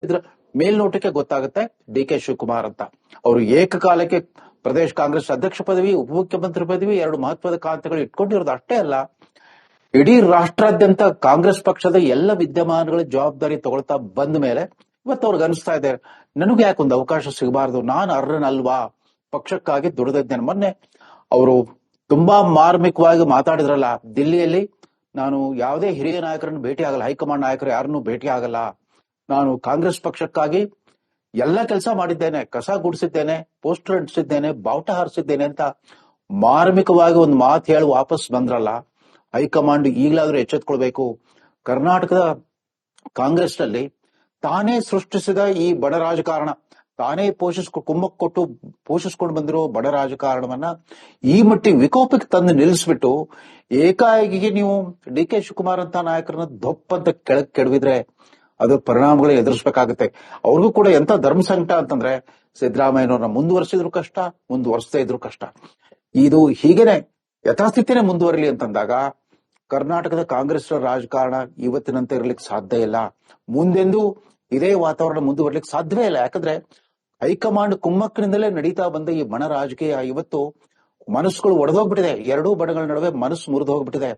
ಇದ್ರ ಮೇಲ್ನೋಟಕ್ಕೆ ಗೊತ್ತಾಗುತ್ತೆ ಡಿ ಕೆ ಶಿವಕುಮಾರ್ ಅಂತ. ಅವರು ಏಕಕಾಲಕ್ಕೆ ಪ್ರದೇಶ ಕಾಂಗ್ರೆಸ್ ಅಧ್ಯಕ್ಷ ಪದವಿ, ಉಪಮುಖ್ಯಮಂತ್ರಿ ಪದವಿ, 2 ಮಹತ್ವದ ಖಾತೆಗಳು ಇಟ್ಕೊಂಡಿರೋದು ಅಷ್ಟೇ ಅಲ್ಲ, ಇಡೀ ರಾಷ್ಟ್ರಾದ್ಯಂತ ಕಾಂಗ್ರೆಸ್ ಪಕ್ಷದ ಎಲ್ಲ ವಿದ್ಯಮಾನಗಳ ಜವಾಬ್ದಾರಿ ತಗೊಳ್ತಾ ಬಂದ ಮೇಲೆ ಇವತ್ತು ಅವ್ರಿಗೆ ಅನಿಸ್ತಾ ಇದೆ, ನನಗೆ ಯಾಕೊಂದು ಅವಕಾಶ ಸಿಗಬಾರದು, ನಾನು ಅರ್ಹನಲ್ವಾ, ಪಕ್ಷಕ್ಕಾಗಿ ದುಡಿದಿದ್ದೇನೆ. ಮೊನ್ನೆ ಅವರು ತುಂಬಾ ಮಾರ್ಮಿಕವಾಗಿ ಮಾತಾಡಿದ್ರಲ್ಲ ದಿಲ್ಲಿಯಲ್ಲಿ, ನಾನು ಯಾವುದೇ ಹಿರಿಯ ನಾಯಕರನ್ನು ಭೇಟಿ ಆಗಲ್ಲ, ಹೈಕಮಾಂಡ್ ನಾಯಕರು ಯಾರನ್ನೂ ಭೇಟಿ ಆಗಲ್ಲ, ನಾನು ಕಾಂಗ್ರೆಸ್ ಪಕ್ಷಕ್ಕಾಗಿ ಎಲ್ಲ ಕೆಲಸ ಮಾಡಿದ್ದೇನೆ, ಕಸ ಗುಡಿಸಿದ್ದೇನೆ, ಪೋಸ್ಟರ್ ಅಂಟಿಸಿದ್ದೇನೆ, ಬಾವುಟ ಹಾರಿಸಿದ್ದೇನೆ ಅಂತ ಮಾರ್ಮಿಕವಾಗಿ ಒಂದು ಮಾತು ಹೇಳಿ ವಾಪಸ್ ಬಂದ್ರಲ್ಲ. ಹೈಕಮಾಂಡ್ ಈಗಲಾದ್ರೂ ಎಚ್ಚೆತ್ಕೊಳ್ಬೇಕು. ಕರ್ನಾಟಕದ ಕಾಂಗ್ರೆಸ್ ನಲ್ಲಿ ತಾನೇ ಸೃಷ್ಟಿಸಿದ ಈ ಬಡ ರಾಜಕಾರಣ, ತಾನೇ ಕುಮ್ಮಕ್ ಕೊಟ್ಟು ಪೋಷಿಸ್ಕೊಂಡು ಬಂದಿರೋ ಬಡ ರಾಜಕಾರಣವನ್ನ ಈ ಮಟ್ಟಿಗೆ ವಿಕೋಪಕ್ಕೆ ತಂದು ನಿಲ್ಲಿಸ್ಬಿಟ್ಟು ಏಕಾಏಕಿಗೆ ನೀವು ಡಿ ಕೆ ಶಿವಕುಮಾರ್ ಅಂತ ನಾಯಕರನ್ನ ದೊಪ್ಪ ಅಂತ ಕೆಳಗ್ ಕೆಡವಿದ್ರೆ ಅದ್ರ ಪರಿಣಾಮಗಳು ಎದುರಿಸಬೇಕಾಗುತ್ತೆ. ಅವ್ರಿಗೂ ಕೂಡ ಎಂತ ಧರ್ಮ ಸಂಕಟ ಅಂತಂದ್ರೆ, ಸಿದ್ದರಾಮಯ್ಯನವ್ರನ್ನ ಮುಂದುವರೆಸಿದ್ರು ಕಷ್ಟ, ಮುಂದುವರಿಸದೇ ಇದ್ರು ಕಷ್ಟ. ಇದು ಹೀಗೇನೆ ಯಥಾಸ್ಥಿತಿನೇ ಮುಂದುವರಲಿ ಅಂತಂದಾಗ ಕರ್ನಾಟಕದ ಕಾಂಗ್ರೆಸ್ ರಾಜಕಾರಣ ಇವತ್ತಿನಂತೆ ಇರ್ಲಿಕ್ಕೆ ಸಾಧ್ಯ ಇಲ್ಲ. ಮುಂದೆಂದೂ ಇದೇ ವಾತಾವರಣ ಮುಂದುವರ್ಲಿಕ್ಕೆ ಸಾಧ್ಯವೇ ಇಲ್ಲ. ಯಾಕಂದ್ರೆ ಹೈಕಮಾಂಡ್ ಕುಮ್ಮಕ್ಕಿನಿಂದಲೇ ನಡೀತಾ ಬಂದ ಈ ಬಣ ರಾಜಕೀಯ ಇವತ್ತು ಮನಸ್ಸುಗಳು ಒಡೆದೋಗ್ಬಿಟ್ಟಿದೆ. ಎರಡೂ ಬಣಗಳ ನಡುವೆ ಮನಸ್ಸು ಮುರಿದು ಹೋಗ್ಬಿಟ್ಟಿದೆ.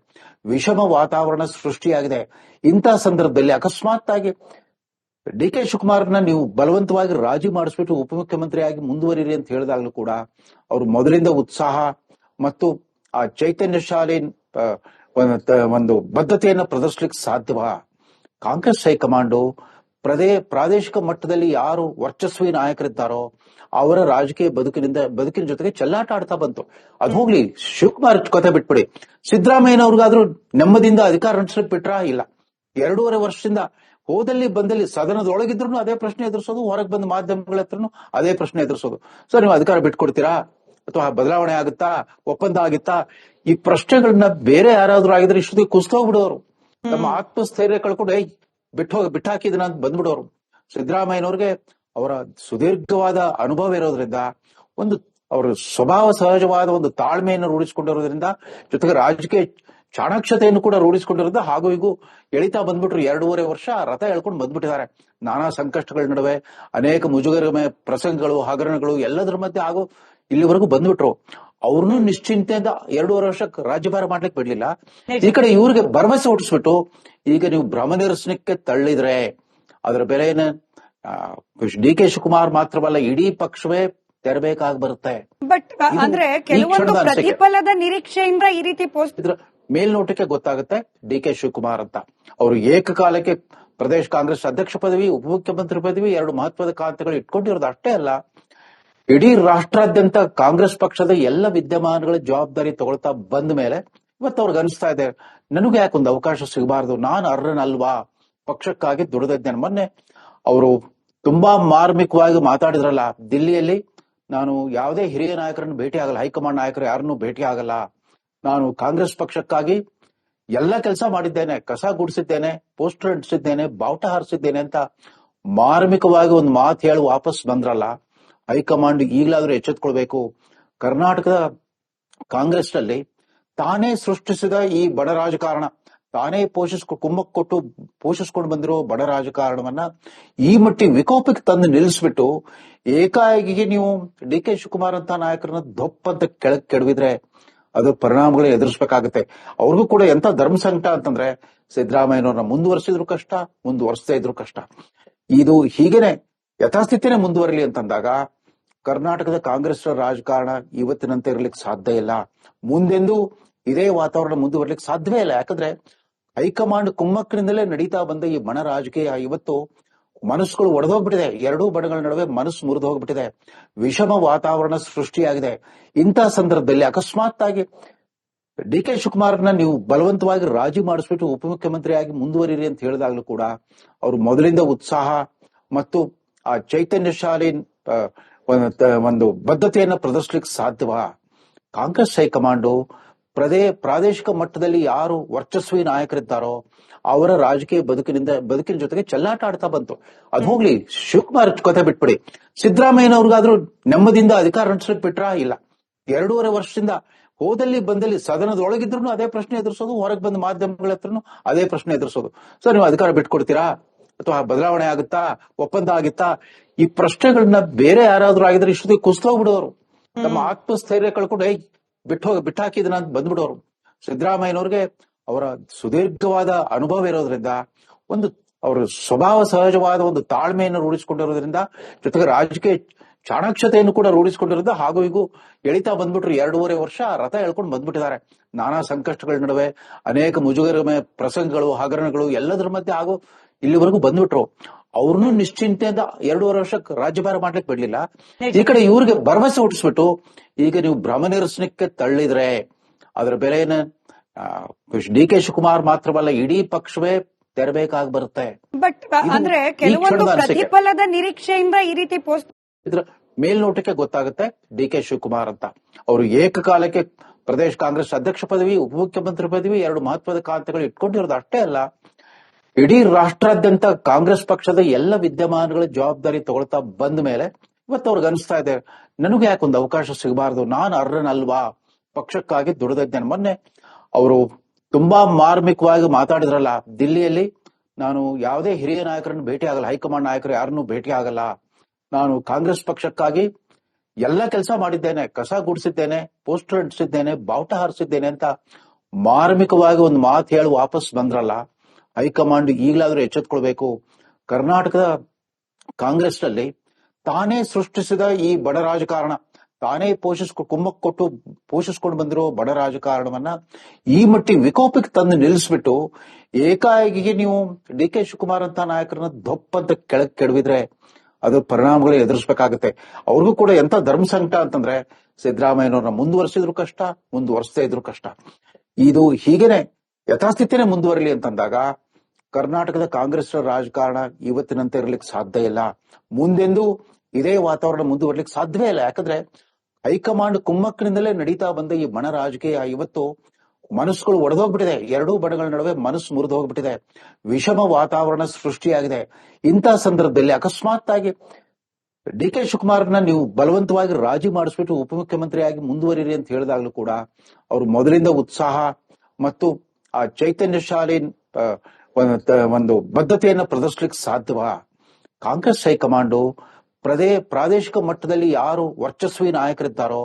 ವಿಷಮ ವಾತಾವರಣ ಸೃಷ್ಟಿಯಾಗಿದೆ. ಇಂಥ ಸಂದರ್ಭದಲ್ಲಿ ಅಕಸ್ಮಾತ್ ಆಗಿ ಡಿ ಕೆ ಶಿವಕುಮಾರ್ನ ನೀವು ಬಲವಂತವಾಗಿ ರಾಜಿ ಮಾಡಿಸ್ಬಿಟ್ಟು ಉಪಮುಖ್ಯಮಂತ್ರಿಯಾಗಿ ಮುಂದುವರಿರಿ ಅಂತ ಹೇಳಿದಾಗ್ಲೂ ಕೂಡ ಅವ್ರು ಮೊದಲಿಂದ ಉತ್ಸಾಹ ಮತ್ತು ಆ ಚೈತನ್ಯ ಶಾಲೆ ಒಂದು ಬದ್ಧತೆಯನ್ನ ಪ್ರದರ್ಶಿಸಲಿಕ್ಕೆ ಸಾಧ್ಯವಾ? ಕಾಂಗ್ರೆಸ್ ಹೈಕಮಾಂಡು ಪ್ರಾದೇಶಿಕ ಮಟ್ಟದಲ್ಲಿ ಯಾರು ವರ್ಚಸ್ವಿ ನಾಯಕರಿದ್ದಾರೋ ಅವರ ರಾಜಕೀಯ ಬದುಕಿನ ಜೊತೆಗೆ ಚೆಲ್ಲಾಟ ಆಡ್ತಾ ಬಂತು. ಅದು ಹೋಗ್ಲಿ, ಶಿವಕುಮಾರ್ ಕತೆ ಬಿಟ್ಬಿಡಿ, ಸಿದ್ದರಾಮಯ್ಯನವ್ರಿಗಾದ್ರೂ ನೆಮ್ಮದಿಯಿಂದ ಅಧಿಕಾರ ನಡೆಸಲಿಕ್ಕೆ ಬಿಟ್ರಾ? ಇಲ್ಲ. 2.5 ವರ್ಷದಿಂದ ಹೋದಲ್ಲಿ ಬಂದಲ್ಲಿ ಸದನದೊಳಗಿದ್ರು ಅದೇ ಪ್ರಶ್ನೆ ಎದುರಿಸೋದು, ಹೊರಗೆ ಬಂದ ಮಾಧ್ಯಮಗಳ ಹತ್ರನು ಅದೇ ಪ್ರಶ್ನೆ ಎದುರಿಸೋದು. ಸೊ ನೀವು ಅಧಿಕಾರ ಬಿಟ್ಕೊಡ್ತೀರಾ ಅಥವಾ ಬದಲಾವಣೆ ಆಗುತ್ತಾ, ಒಪ್ಪಂದ ಆಗುತ್ತಾ? ಈ ಪ್ರಶ್ನೆಗಳನ್ನ ಬೇರೆ ಯಾರಾದ್ರೂ ಆಗಿದ್ರೆ ಇಷ್ಟೊತ್ತಿಗೆ ಕುಸ್ತೋಗ್ಬಿಡೋರು, ತಮ್ಮ ಆತ್ಮಸ್ಥೈರ್ಯ ಕಳ್ಕೊಂಡು ಬಿಟ್ಟಾಕಿದನ ಅಂತ ಬಂದ್ಬಿಡೋರು. ಸಿದ್ದರಾಮಯ್ಯನವ್ರಿಗೆ ಅವರ ಸುದೀರ್ಘವಾದ ಅನುಭವ ಇರೋದ್ರಿಂದ, ಒಂದು ಅವರ ಸ್ವಭಾವ ಸಹಜವಾದ ಒಂದು ತಾಳ್ಮೆಯನ್ನು ರೂಢಿಸಿಕೊಂಡಿರೋದ್ರಿಂದ, ಜೊತೆಗೆ ರಾಜಕೀಯ ಚಾಣಾಕ್ಷತೆಯನ್ನು ಕೂಡ ರೂಢಿಸಿಕೊಂಡಿರೋದ್ರಿಂದ ಹಾಗೂ ಹೀಗೂ ಎಳಿತಾ ಬಂದ್ಬಿಟ್ರು. 2.5 ವರ್ಷ ರಥ ಎಳ್ಕೊಂಡು ಬಂದ್ಬಿಟ್ಟಿದ್ದಾರೆ. ನಾನಾ ಸಂಕಷ್ಟಗಳ ನಡುವೆ ಅನೇಕ ಮುಜುಗರಮಯ ಪ್ರಸಂಗಗಳು, ಹಗರಣಗಳು ಎಲ್ಲದರ ಮಧ್ಯೆ ಹಾಗೂ ಇಲ್ಲಿವರೆಗೂ ಬಂದ್ಬಿಟ್ರು. ಅವ್ರನ್ನೂ ನಿಶ್ಚಿಂತೆಯಿಂದ 2.5 ವರ್ಷ ರಾಜ್ಯಭಾರ ಮಾಡ್ಲಿಕ್ಕೆ ಬಿಡ್ಲಿಲ್ಲ. ಈ ಕಡೆ ಇವ್ರಿಗೆ ಭರವಸೆ ಹುಟ್ಟಿಸ್ಬಿಟ್ಟು ಈಗ ನೀವು ಭ್ರಮ ನಿರಸನಕ್ಕೆ ತಳ್ಳಿದ್ರೆ ಅದರ ಬೆಲೆನ ಡಿ ಕೆ ಶಿವಕುಮಾರ್ ಮಾತ್ರವಲ್ಲ, ಇಡೀ ಪಕ್ಷವೇ ತೆರಬೇಕಾಗಿ ಬರುತ್ತೆ. ಬಟ್ ಅಂದ್ರೆ ಕೆಲವೊಂದು ಪ್ರತಿಫಲದ ನಿರೀಕ್ಷೆಯಿಂದ ಈ ರೀತಿ ಇದ್ರ ಮೇಲ್ನೋಟಕ್ಕೆ ಗೊತ್ತಾಗುತ್ತೆ ಡಿ ಕೆ ಶಿವಕುಮಾರ್ ಅಂತ. ಅವರು ಏಕಕಾಲಕ್ಕೆ ಪ್ರದೇಶ ಕಾಂಗ್ರೆಸ್ ಅಧ್ಯಕ್ಷ ಪದವಿ, ಉಪಮುಖ್ಯಮಂತ್ರಿ ಪದವಿ, 2 ಮಹತ್ವದ ಖಾತೆಗಳು ಇಟ್ಕೊಂಡಿರೋದು ಅಷ್ಟೇ ಅಲ್ಲ, ಇಡೀ ರಾಷ್ಟ್ರಾದ್ಯಂತ ಕಾಂಗ್ರೆಸ್ ಪಕ್ಷದ ಎಲ್ಲ ವಿದ್ಯಮಾನಗಳ ಜವಾಬ್ದಾರಿ ತಗೊಳ್ತಾ ಬಂದ ಮೇಲೆ ಇವತ್ತು ಅವ್ರಿಗೆ ಅನಿಸ್ತಾ ಇದೆ, ನನಗೆ ಯಾಕೊಂದು ಅವಕಾಶ ಸಿಗಬಾರದು, ನಾನು ಅರ್ಹನಲ್ವಾ, ಪಕ್ಷಕ್ಕಾಗಿ ದುಡಿದಿದ್ದೇನೆ. ಮೊನ್ನೆ ಅವರು ತುಂಬಾ ಮಾರ್ಮಿಕವಾಗಿ ಮಾತಾಡಿದ್ರಲ್ಲ ದಿಲ್ಲಿಯಲ್ಲಿ, ನಾನು ಯಾವುದೇ ಹಿರಿಯ ನಾಯಕರನ್ನು ಭೇಟಿ ಆಗಲ್ಲ, ಹೈಕಮಾಂಡ್ ನಾಯಕರು ಯಾರನ್ನೂ ಭೇಟಿ ಆಗಲ್ಲ, ನಾನು ಕಾಂಗ್ರೆಸ್ ಪಕ್ಷಕ್ಕಾಗಿ ಎಲ್ಲ ಕೆಲಸ ಮಾಡಿದ್ದೇನೆ, ಕಸ ಗುಡಿಸಿದ್ದೇನೆ, ಪೋಸ್ಟರ್ ಅಂಟಿಸಿದ್ದೇನೆ, ಬಾವುಟ ಹಾರಿಸಿದ್ದೇನೆ ಅಂತ ಮಾರ್ಮಿಕವಾಗಿ ಒಂದು ಮಾತು ಹೇಳಿ ವಾಪಸ್ ಬಂದ್ರಲ್ಲ. ಹೈಕಮಾಂಡ್ ಈಗಲಾದ್ರೂ ಎಚ್ಚೆತ್ಕೊಳ್ಬೇಕು. ಕರ್ನಾಟಕದ ಕಾಂಗ್ರೆಸ್ ನಲ್ಲಿ ತಾನೇ ಸೃಷ್ಟಿಸಿದ ಈ ಬಡ ರಾಜಕಾರಣ, ತಾನೇ ಕುಮ್ಮಕ್ ಕೊಟ್ಟು ಪೋಷಿಸ್ಕೊಂಡು ಬಂದಿರೋ ಬಡ ರಾಜಕಾರಣವನ್ನ ಈ ಮಟ್ಟಿಗೆ ವಿಕೋಪಕ್ಕೆ ತಂದು ನಿಲ್ಲಿಸ್ಬಿಟ್ಟು ಏಕಾಏಕಿಗೆ ನೀವು ಡಿ ಕೆ ಶಿವಕುಮಾರ್ ಅಂತ ನಾಯಕರನ್ನ ದೊಪ್ಪ ಅಂತ ಕೆಳಗ್ ಕೆಡವಿದ್ರೆ ಅದ್ರ ಪರಿಣಾಮಗಳು ಎದುರಿಸಬೇಕಾಗುತ್ತೆ. ಅವ್ರಿಗೂ ಕೂಡ ಎಂತ ಧರ್ಮ ಸಂಕಟ ಅಂತಂದ್ರೆ, ಸಿದ್ದರಾಮಯ್ಯನವ್ರನ್ನ ಮುಂದುವರೆಸಿದ್ರು ಕಷ್ಟ, ಮುಂದುವರಿಸದೇ ಇದ್ರು ಕಷ್ಟ. ಇದು ಹೀಗೇನೆ ಯಥಾಸ್ಥಿತಿನೇ ಮುಂದುವರಲಿ ಅಂತಂದಾಗ ಕರ್ನಾಟಕದ ಕಾಂಗ್ರೆಸ್ ರಾಜಕಾರಣ ಇವತ್ತಿನಂತೆ ಇರ್ಲಿಕ್ಕೆ ಸಾಧ್ಯ ಇಲ್ಲ. ಮುಂದೆಂದೂ ಇದೇ ವಾತಾವರಣ ಮುಂದುವರ್ಲಿಕ್ಕೆ ಸಾಧ್ಯವೇ ಇಲ್ಲ. ಯಾಕಂದ್ರೆ ಹೈಕಮಾಂಡ್ ಕುಮ್ಮಕ್ಕಿನಿಂದಲೇ ನಡೀತಾ ಬಂದ ಈ ಬಣ ರಾಜಕೀಯ ಇವತ್ತು ಮನಸ್ಸುಗಳು ಒಡೆದೋಗ್ಬಿಟ್ಟಿದೆ. ಎರಡೂ ಬಣಗಳ ನಡುವೆ ಮನಸ್ಸು ಮುರಿದು ಹೋಗ್ಬಿಟ್ಟಿದೆ. ವಿಷಮ ವಾತಾವರಣ ಸೃಷ್ಟಿಯಾಗಿದೆ. ಇಂಥ ಸಂದರ್ಭದಲ್ಲಿ ಅಕಸ್ಮಾತ್ ಆಗಿ ಡಿ ಕೆ ಶಿವಕುಮಾರ್ನ ನೀವು ಬಲವಂತವಾಗಿ ರಾಜಿ ಮಾಡಿಸ್ಬಿಟ್ಟು ಉಪಮುಖ್ಯಮಂತ್ರಿಯಾಗಿ ಮುಂದುವರಿರಿ ಅಂತ ಹೇಳಿದಾಗ್ಲೂ ಕೂಡ ಅವ್ರು ಮೊದಲಿಂದ ಉತ್ಸಾಹ ಮತ್ತು ಆ ಚೈತನ್ಯ ಶಾಲೆ ಒಂದು ಬದ್ಧತೆಯನ್ನ ಪ್ರದರ್ಶಿಸಲಿಕ್ಕೆ ಸಾಧ್ಯವಾ? ಕಾಂಗ್ರೆಸ್ ಹೈಕಮಾಂಡು ಪ್ರಾದೇಶಿಕ ಮಟ್ಟದಲ್ಲಿ ಯಾರು ವರ್ಚಸ್ವಿ ನಾಯಕರಿದ್ದಾರೋ ಅವರ ರಾಜಕೀಯ ಬದುಕಿನ ಜೊತೆಗೆ ಚೆಲ್ಲಾಟ ಆಡ್ತಾ ಬಂತು. ಅದು ಹೋಗ್ಲಿ, ಶಿವಕುಮಾರ್ ಕತೆ ಬಿಟ್ಬಿಡಿ, ಸಿದ್ದರಾಮಯ್ಯನವ್ರಿಗಾದ್ರೂ ನೆಮ್ಮದಿಯಿಂದ ಅಧಿಕಾರ ನಡೆಸಲಿಕ್ಕೆ ಬಿಟ್ರಾ? ಇಲ್ಲ. 2.5 ವರ್ಷದಿಂದ ಹೋದಲ್ಲಿ ಬಂದಲ್ಲಿ ಸದನದೊಳಗಿದ್ರು ಅದೇ ಪ್ರಶ್ನೆ ಎದುರಿಸೋದು, ಹೊರಗೆ ಬಂದ ಮಾಧ್ಯಮಗಳ ಹತ್ರನು ಅದೇ ಪ್ರಶ್ನೆ ಎದುರಿಸೋದು. ಸೊ ನೀವು ಅಧಿಕಾರ ಬಿಟ್ಕೊಡ್ತೀರಾ ಅಥವಾ ಬದಲಾವಣೆ ಆಗುತ್ತಾ, ಒಪ್ಪಂದ ಆಗುತ್ತಾ, ಈ ಪ್ರಶ್ನೆಗಳನ್ನ ಬೇರೆ ಯಾರಾದ್ರೂ ಆಗಿದ್ರೆ ಇಷ್ಟೊತ್ತಿಗೆ ಕುಸ್ತೋಗ್ಬಿಡೋರು. ತಮ್ಮ ಆತ್ಮಸ್ಥೈರ್ಯ ಕಳ್ಕೊಂಡು ಬಿಟ್ಟಾಕಿದನ ಅಂತ ಬಂದ್ಬಿಡೋರು. ಸಿದ್ದರಾಮಯ್ಯನವ್ರಿಗೆ ಅವರ ಸುದೀರ್ಘವಾದ ಅನುಭವ ಇರೋದ್ರಿಂದ, ಒಂದು ಅವರ ಸ್ವಭಾವ ಸಹಜವಾದ ಒಂದು ತಾಳ್ಮೆಯನ್ನು ರೂಢಿಸಿಕೊಂಡಿರೋದ್ರಿಂದ, ಜೊತೆಗೆ ರಾಜಕೀಯ ಚಾಣಾಕ್ಷತೆಯನ್ನು ಕೂಡ ರೂಢಿಸಿಕೊಂಡಿರೋದ್ರಿಂದ ಹಾಗೂ ಹೀಗೂ ಎಳಿತಾ ಬಂದ್ಬಿಟ್ರು. 2.5 ವರ್ಷ ರಥ ಎಳ್ಕೊಂಡು ಬಂದ್ಬಿಟ್ಟಿದ್ದಾರೆ. ನಾನಾ ಸಂಕಷ್ಟಗಳ ನಡುವೆ ಅನೇಕ ಮುಜುಗರಮಯ ಪ್ರಸಂಗಗಳು, ಹಗರಣಗಳು ಎಲ್ಲದರ ಮಧ್ಯೆ ಹಾಗೂ ಇಲ್ಲಿವರೆಗೂ ಬಂದ್ಬಿಟ್ರು. ಅವ್ರನ್ನೂ ನಿಶ್ಚಿಂತೆಯಿಂದ 2.5 ವರ್ಷಕ್ಕೆ ರಾಜ್ಯಭಾರ ಮಾಡ್ಲಿಕ್ಕೆ ಬಿಡ್ಲಿಲ್ಲ. ಈ ಕಡೆ ಇವ್ರಿಗೆ ಭರವಸೆ ಹುಟ್ಟಿಸ್ಬಿಟ್ಟು ಈಗ ನೀವು ಭ್ರಮ ನಿರಸನಕ್ಕೆ ತಳ್ಳಿದ್ರೆ ಅದರ ಬೆಲೆಯನ್ನ ಡಿ ಕೆ ಶಿವಕುಮಾರ್ ಮಾತ್ರವಲ್ಲ, ಇಡೀ ಪಕ್ಷವೇ ತೆರಬೇಕಾಗಿ ಬರುತ್ತೆ. ಬಟ್ ಅಂದ್ರೆ ಕೆಲವೊಂದು ಪ್ರತಿಫಲದ ನಿರೀಕ್ಷೆಯಿಂದ ಈ ರೀತಿ ಪೋಸ್ಟ್ ಇದ್ರ ಮೇಲ್ನೋಟಕ್ಕೆ ಗೊತ್ತಾಗುತ್ತೆ ಡಿ ಕೆ ಶಿವಕುಮಾರ್ ಅಂತ. ಅವರು ಏಕಕಾಲಕ್ಕೆ ಪ್ರದೇಶ ಕಾಂಗ್ರೆಸ್ ಅಧ್ಯಕ್ಷ ಪದವಿ, ಉಪಮುಖ್ಯಮಂತ್ರಿ ಪದವಿ, 2 ಮಹತ್ವದ ಖಾತೆಗಳು ಇಟ್ಕೊಂಡಿರೋದು ಅಷ್ಟೇ ಅಲ್ಲ, ಇಡೀ ರಾಷ್ಟ್ರಾದ್ಯಂತ ಕಾಂಗ್ರೆಸ್ ಪಕ್ಷದ ಎಲ್ಲ ವಿದ್ಯಮಾನಗಳ ಜವಾಬ್ದಾರಿ ತಗೊಳ್ತಾ ಬಂದ ಮೇಲೆ ಇವತ್ತು ಅವ್ರಿಗೆ ಅನಿಸ್ತಾ ಇದೆ, ನನಗೆ ಯಾಕೊಂದು ಅವಕಾಶ ಸಿಗಬಾರದು, ನಾನು ಅರ್ಹನಲ್ವಾ, ಪಕ್ಷಕ್ಕಾಗಿ ದುಡಿದಿದ್ದೇನೆ. ಮೊನ್ನೆ ಅವರು ತುಂಬಾ ಮಾರ್ಮಿಕವಾಗಿ ಮಾತಾಡಿದ್ರಲ್ಲ, ದಿಲ್ಲಿಯಲ್ಲಿ ನಾನು ಯಾವುದೇ ಹಿರಿಯ ನಾಯಕರನ್ನು ಭೇಟಿ ಆಗಲ್ಲ, ಹೈಕಮಾಂಡ್ ನಾಯಕರು ಯಾರನ್ನೂ ಭೇಟಿ ಆಗಲ್ಲ, ನಾನು ಕಾಂಗ್ರೆಸ್ ಪಕ್ಷಕ್ಕಾಗಿ ಎಲ್ಲ ಕೆಲಸ ಮಾಡಿದ್ದೇನೆ, ಕಸ ಗುಡಿಸಿದ್ದೇನೆ, ಪೋಸ್ಟರ್ ಅಂಟಿಸಿದ್ದೇನೆ, ಬಾವುಟ ಹಾರಿಸಿದ್ದೇನೆ ಅಂತ ಮಾರ್ಮಿಕವಾಗಿ ಒಂದು ಮಾತು ಹೇಳಿ ವಾಪಸ್ ಬಂದ್ರಲ್ಲ. ಹೈಕಮಾಂಡ್ ಈಗಲಾದ್ರೂ ಎಚ್ಚೆತ್ಕೊಳ್ಬೇಕು. ಕರ್ನಾಟಕದ ಕಾಂಗ್ರೆಸ್ ನಲ್ಲಿ ತಾನೇ ಸೃಷ್ಟಿಸಿದ ಈ ಬಡ ರಾಜಕಾರಣ, ತಾನೇ ಕುಮ್ಮಕ್ ಕೊಟ್ಟು ಪೋಷಿಸ್ಕೊಂಡು ಬಂದಿರೋ ಬಡ ರಾಜಕಾರಣವನ್ನ ಈ ಮಟ್ಟಿ ವಿಕೋಪಕ್ಕೆ ತಂದು ನಿಲ್ಲಿಸ್ಬಿಟ್ಟು ಏಕಾಏಕಿಗೆ ನೀವು ಡಿ ಕೆ ಶಿವಕುಮಾರ್ ಅಂತ ನಾಯಕರನ್ನ ದೊಪ್ಪಂತ ಕೆಳಗೆ ಕೆಡವಿದ್ರೆ ಅದು ಪರಿಣಾಮಗಳು ಎದುರಿಸಬೇಕಾಗುತ್ತೆ. ಅವ್ರಿಗೂ ಕೂಡ ಎಂತ ಧರ್ಮ ಸಂಕಟ ಅಂತಂದ್ರೆ, ಸಿದ್ದರಾಮಯ್ಯನವ್ರನ್ನ ಮುಂದುವರೆಸಿದ್ರು ಕಷ್ಟ, ಮುಂದುವರಿಸದೇ ಇದ್ರು ಕಷ್ಟ. ಇದು ಹೀಗೇನೆ ಯಥಾಸ್ಥಿತಿನೇ ಮುಂದುವರಲಿ ಅಂತಂದಾಗ ಕರ್ನಾಟಕದ ಕಾಂಗ್ರೆಸ್ ರಾಜಕಾರಣ ಇವತ್ತಿನಂತೆ ಇರ್ಲಿಕ್ಕೆ ಸಾಧ್ಯ ಇಲ್ಲ. ಮುಂದೆಂದೂ ಇದೇ ವಾತಾವರಣ ಮುಂದುವರ್ಲಿಕ್ಕೆ ಸಾಧ್ಯವೇ ಇಲ್ಲ. ಯಾಕಂದ್ರೆ ಹೈಕಮಾಂಡ್ ಕುಮ್ಮಕ್ಕಿನಿಂದಲೇ ನಡೀತಾ ಬಂದ ಈ ಬಣ ರಾಜಕೀಯ ಇವತ್ತು ಮನಸ್ಸುಗಳು ಒಡೆದೋಗ್ಬಿಟ್ಟಿದೆ. 2 ಬಣಗಳ ನಡುವೆ ಮನಸ್ಸು ಮುರಿದು ಹೋಗ್ಬಿಟ್ಟಿದೆ. ವಿಷಮ ವಾತಾವರಣ ಸೃಷ್ಟಿಯಾಗಿದೆ. ಇಂಥ ಸಂದರ್ಭದಲ್ಲಿ ಅಕಸ್ಮಾತ್ ಆಗಿ ಡಿ ಕೆ ಶಿವಕುಮಾರ್ನ ನೀವು ಬಲವಂತವಾಗಿ ರಾಜಿ ಮಾಡಿಸ್ಬಿಟ್ಟು ಉಪಮುಖ್ಯಮಂತ್ರಿಯಾಗಿ ಮುಂದುವರಿರಿ ಅಂತ ಹೇಳಿದಾಗ್ಲೂ ಕೂಡ ಅವರು ಮೊದಲಿಂದ ಉತ್ಸಾಹ ಮತ್ತು ಆ ಚೈತನ್ಯಶಾಲಿ ಒಂದು ಬದ್ಧತೆಯನ್ನ ಪ್ರದರ್ಶಿಸಲಿಕ್ಕೆ ಸಾಧ್ಯವಾ? ಕಾಂಗ್ರೆಸ್ ಹೈಕಮಾಂಡು ಪ್ರಾದೇಶಿಕ ಮಟ್ಟದಲ್ಲಿ ಯಾರು ವರ್ಚಸ್ವಿ ನಾಯಕರಿದ್ದಾರೋ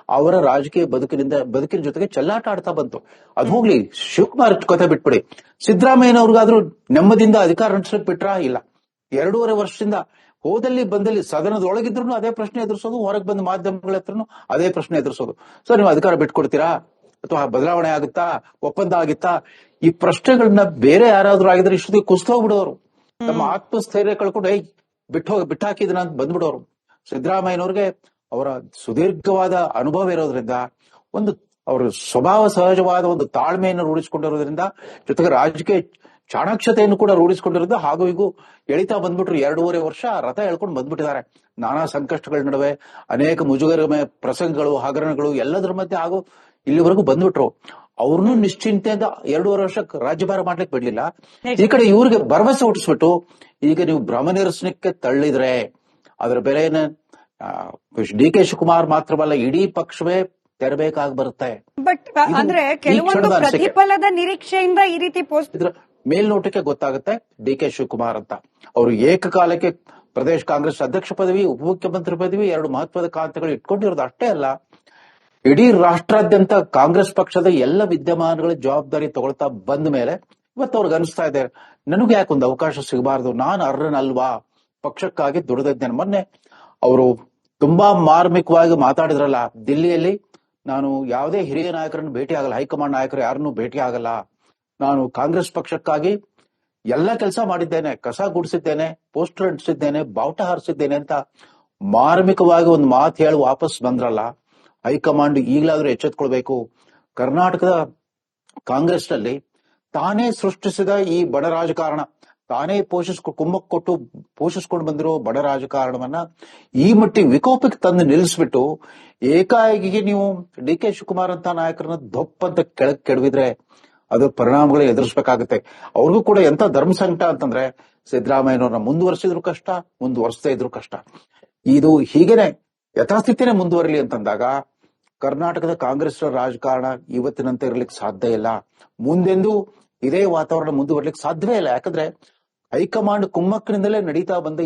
ಅವರ ರಾಜಕೀಯ ಬದುಕಿನ ಜೊತೆಗೆ ಚೆಲ್ಲಾಟ ಆಡ್ತಾ ಬಂತು. ಅದು ಹೋಗ್ಲಿ, ಶಿವಕುಮಾರ್ ಕಥೆ ಬಿಟ್ಬಿಡಿ. ಸಿದ್ದರಾಮಯ್ಯನವ್ರಿಗಾದ್ರೂ ನೆಮ್ಮದಿಯಿಂದ ಅಧಿಕಾರ ನಡೆಸಲಿಕ್ಕೆ ಬಿಟ್ರಾ? ಇಲ್ಲ. 2.5 ವರ್ಷದಿಂದ ಹೋದಲ್ಲಿ ಬಂದಲ್ಲಿ ಸದನದೊಳಗಿದ್ರು ಅದೇ ಪ್ರಶ್ನೆ ಎದುರಿಸೋದು, ಹೊರಗೆ ಬಂದ ಮಾಧ್ಯಮಗಳ ಹತ್ರನು ಅದೇ ಪ್ರಶ್ನೆ ಎದುರಿಸೋದು. ಸೊ ನೀವು ಅಧಿಕಾರ ಬಿಟ್ಕೊಡ್ತೀರಾ ಅಥವಾ ಬದಲಾವಣೆ ಆಗುತ್ತಾ, ಒಪ್ಪಂದ ಆಗುತ್ತಾ, ಈ ಪ್ರಶ್ನೆಗಳನ್ನ ಬೇರೆ ಯಾರಾದ್ರೂ ಆಗಿದ್ರೆ ಇಷ್ಟೊತ್ತಿಗೆ ಕುಸ್ತೋಗ್ಬಿಡೋರು. ತಮ್ಮ ಆತ್ಮಸ್ಥೈರ್ಯ ಕಳ್ಕೊಂಡು ಬಿಟ್ಟಾಕಿದನ ಅಂತ ಬಂದ್ಬಿಡೋರು. ಸಿದ್ದರಾಮಯ್ಯನವ್ರಿಗೆ ಅವರ ಸುದೀರ್ಘವಾದ ಅನುಭವ ಇರೋದ್ರಿಂದ, ಒಂದು ಅವರ ಸ್ವಭಾವ ಸಹಜವಾದ ಒಂದು ತಾಳ್ಮೆಯನ್ನು ರೂಢಿಸಿಕೊಂಡಿರೋದ್ರಿಂದ, ಜೊತೆಗೆ ರಾಜಕೀಯ ಚಾಣಾಕ್ಷತೆಯನ್ನು ಕೂಡ ರೂಢಿಸಿಕೊಂಡಿರೋದು ಹಾಗೂ ಹೀಗೂ ಎಳಿತಾ ಬಂದ್ಬಿಟ್ರು. 2.5 ವರ್ಷ ರಥ ಎಳ್ಕೊಂಡು ಬಂದ್ಬಿಟ್ಟಿದ್ದಾರೆ. ನಾನಾ ಸಂಕಷ್ಟಗಳ ನಡುವೆ ಅನೇಕ ಮುಜುಗರಮಯ ಪ್ರಸಂಗಗಳು, ಹಗರಣಗಳು ಎಲ್ಲದರ ಮಧ್ಯೆ ಹಾಗೂ ಇಲ್ಲಿವರೆಗೂ ಬಂದ್ಬಿಟ್ರು. ಅವ್ರನ್ನೂ ನಿಶ್ಚಿಂತೆಯಿಂದ 2.5 ವರ್ಷಕ್ಕೆ ರಾಜ್ಯಭಾರ ಮಾಡ್ಲಿಕ್ಕೆ ಬಿಡ್ಲಿಲ್ಲ. ಈ ಕಡೆ ಇವ್ರಿಗೆ ಭರವಸೆ ಹುಟ್ಟಿಸ್ಬಿಟ್ಟು ಈಗ ನೀವು ಭ್ರಮ ನಿರಸನಕ್ಕೆ ತಳ್ಳಿದ್ರೆ ಅದರ ಬೆಲೆಯನ್ನ ಡಿ ಕೆ ಶಿವಕುಮಾರ್ ಮಾತ್ರವಲ್ಲ, ಇಡೀ ಪಕ್ಷವೇ ತೆರಬೇಕಾಗಿ ಬರುತ್ತೆ. ಬಟ್ ಅಂದ್ರೆ ಕೆಲವೊಂದು ಪ್ರತಿಫಲದ ನಿರೀಕ್ಷೆಯಿಂದ ಈ ರೀತಿ ಪೋಸ್ಟ್ ಇದ್ರ ಮೇಲ್ನೋಟಕ್ಕೆ ಗೊತ್ತಾಗುತ್ತೆ ಡಿ ಕೆ ಶಿವಕುಮಾರ್ ಅಂತ. ಅವರು ಏಕಕಾಲಕ್ಕೆ ಪ್ರದೇಶ ಕಾಂಗ್ರೆಸ್ ಅಧ್ಯಕ್ಷ ಪದವಿ, ಉಪಮುಖ್ಯಮಂತ್ರಿ ಪದವಿ, 2 ಮಹತ್ವದ ಖಾತೆಗಳು ಇಟ್ಕೊಂಡಿರೋದು ಅಷ್ಟೇ ಅಲ್ಲ, ಇಡೀ ರಾಷ್ಟ್ರಾದ್ಯಂತ ಕಾಂಗ್ರೆಸ್ ಪಕ್ಷದ ಎಲ್ಲ ವಿದ್ಯಮಾನಗಳ ಜವಾಬ್ದಾರಿ ತಗೊಳ್ತಾ ಬಂದ ಮೇಲೆ ಇವತ್ತು ಅವ್ರಿಗೆ ಅನಿಸ್ತಾ ಇದೆ, ನನಗೆ ಯಾಕೊಂದು ಅವಕಾಶ ಸಿಗಬಾರದು, ನಾನು ಅರ್ಹನಲ್ವಾ, ಪಕ್ಷಕ್ಕಾಗಿ ದುಡಿದಿದ್ದೇನೆ. ಮೊನ್ನೆ ಅವರು ತುಂಬಾ ಮಾರ್ಮಿಕವಾಗಿ ಮಾತಾಡಿದ್ರಲ್ಲ, ದಿಲ್ಲಿಯಲ್ಲಿ ನಾನು ಯಾವುದೇ ಹಿರಿಯ ನಾಯಕರನ್ನು ಭೇಟಿ ಆಗಲ್ಲ, ಹೈಕಮಾಂಡ್ ನಾಯಕರು ಯಾರನ್ನೂ ಭೇಟಿ ಆಗಲ್ಲ, ನಾನು ಕಾಂಗ್ರೆಸ್ ಪಕ್ಷಕ್ಕಾಗಿ ಎಲ್ಲ ಕೆಲಸ ಮಾಡಿದ್ದೇನೆ, ಕಸ ಗುಡಿಸಿದ್ದೇನೆ, ಪೋಸ್ಟರ್ ಅಂಟಿಸಿದ್ದೇನೆ, ಬಾವುಟ ಹಾರಿಸಿದ್ದೇನೆ ಅಂತ ಮಾರ್ಮಿಕವಾಗಿ ಒಂದು ಮಾತು ಹೇಳಿ ವಾಪಸ್ ಬಂದ್ರಲ್ಲ. ಹೈಕಮಾಂಡ್ ಈಗಲಾದ್ರೂ ಎಚ್ಚೆತ್ಕೊಳ್ಬೇಕು. ಕರ್ನಾಟಕದ ಕಾಂಗ್ರೆಸ್ ನಲ್ಲಿ ತಾನೇ ಸೃಷ್ಟಿಸಿದ ಈ ಬಡ ರಾಜಕಾರಣ, ತಾನೇ ಕುಮ್ಮಕ್ ಕೊಟ್ಟು ಪೋಷಿಸ್ಕೊಂಡು ಬಂದಿರೋ ಬಡ ರಾಜಕಾರಣವನ್ನ ಈ ಮಟ್ಟಿ ವಿಕೋಪಕ್ಕೆ ತಂದು ನಿಲ್ಲಿಸ್ಬಿಟ್ಟು ಏಕಾಏಕಿಗೆ ನೀವು ಡಿ ಕೆ ಶಿವಕುಮಾರ್ ಅಂತ ನಾಯಕರನ್ನ ದೊಪ್ಪಂತ ಕೆಳಗೆ ಕೆಡವಿದ್ರೆ ಅದು ಪರಿಣಾಮಗಳು ಎದುರಿಸಬೇಕಾಗುತ್ತೆ. ಅವ್ರಿಗೂ ಕೂಡ ಎಂತ ಧರ್ಮ ಸಂಕಟ ಅಂತಂದ್ರೆ, ಸಿದ್ದರಾಮಯ್ಯನವ್ರನ್ನ ಮುಂದುವರೆಸಿದ್ರು ಕಷ್ಟ, ಮುಂದುವರಿಸದೇ ಇದ್ರು ಕಷ್ಟ. ಇದು ಹೀಗೇನೆ ಯಥಾಸ್ಥಿತಿನೇ ಮುಂದುವರಲಿ ಅಂತಂದಾಗ ಕರ್ನಾಟಕದ ಕಾಂಗ್ರೆಸ್ ರಾಜಕಾರಣ ಇವತ್ತಿನಂತೆ ಇರ್ಲಿಕ್ಕೆ ಸಾಧ್ಯ ಇಲ್ಲ. ಮುಂದೆಂದೂ ಇದೇ ವಾತಾವರಣ ಮುಂದುವರ್ಲಿಕ್ಕೆ ಸಾಧ್ಯವೇ ಇಲ್ಲ. ಯಾಕಂದ್ರೆ ಹೈಕಮಾಂಡ್ ಕುಮ್ಮಕ್ಕಿನಿಂದಲೇ ನಡೀತಾ ಬಂದ